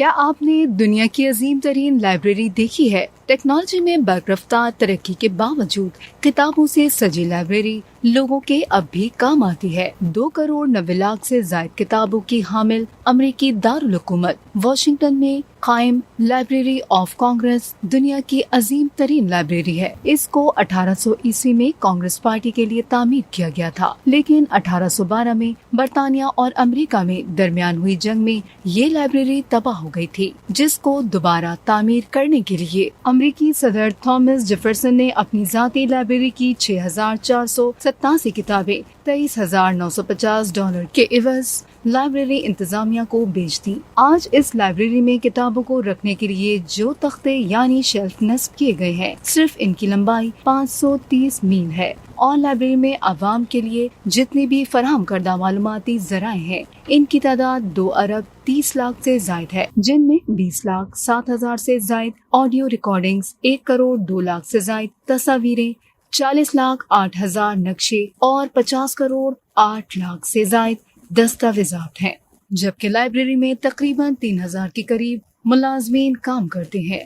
کیا آپ نے دنیا کی عظیم ترین لائبریری دیکھی ہے؟ ٹیکنالوجی میں برق رفتار ترقی کے باوجود کتابوں سے سجی لائبریری لوگوں کے اب بھی کام آتی ہے۔ 2.90 کروڑ سے زائد کتابوں کی حامل امریکی دارالحکومت واشنگٹن میں قائم لائبریری آف کانگریس دنیا کی عظیم ترین لائبریری ہے۔ اس کو 1800 عیسوی میں کانگریس پارٹی کے لیے تعمیر کیا گیا تھا، لیکن 1812 میں برطانیہ اور امریکہ میں درمیان ہوئی جنگ میں یہ لائبریری تباہ ہو گئی تھی، جس کو دوبارہ تعمیر کرنے کے لیے امریکی صدر تھامس جیفرسن نے اپنی ذاتی لائبریری کی 6487 کتابیں $23,950 کے عوض لائبریری انتظامیہ کو بیچ دی۔ آج اس لائبریری میں کتابوں کو رکھنے کے لیے جو تختے یعنی شیلف نصب کیے گئے ہیں، صرف ان کی لمبائی 530 میل ہے، اور لائبریری میں عوام کے لیے جتنی بھی فراہم کردہ معلوماتی ذرائع ہیں، ان کی تعداد 2.30 ارب سے زائد ہے، جن میں 20,07,000 سے زائد آڈیو ریکارڈنگز، 1.02 کروڑ سے زائد تصاویریں، 40,08,000 نقشے اور 50,08,00,000 سے زائد دستاویزات ہیں، جبکہ لائبریری میں تقریباً 3,000 کے قریب ملازمین کام کرتے ہیں۔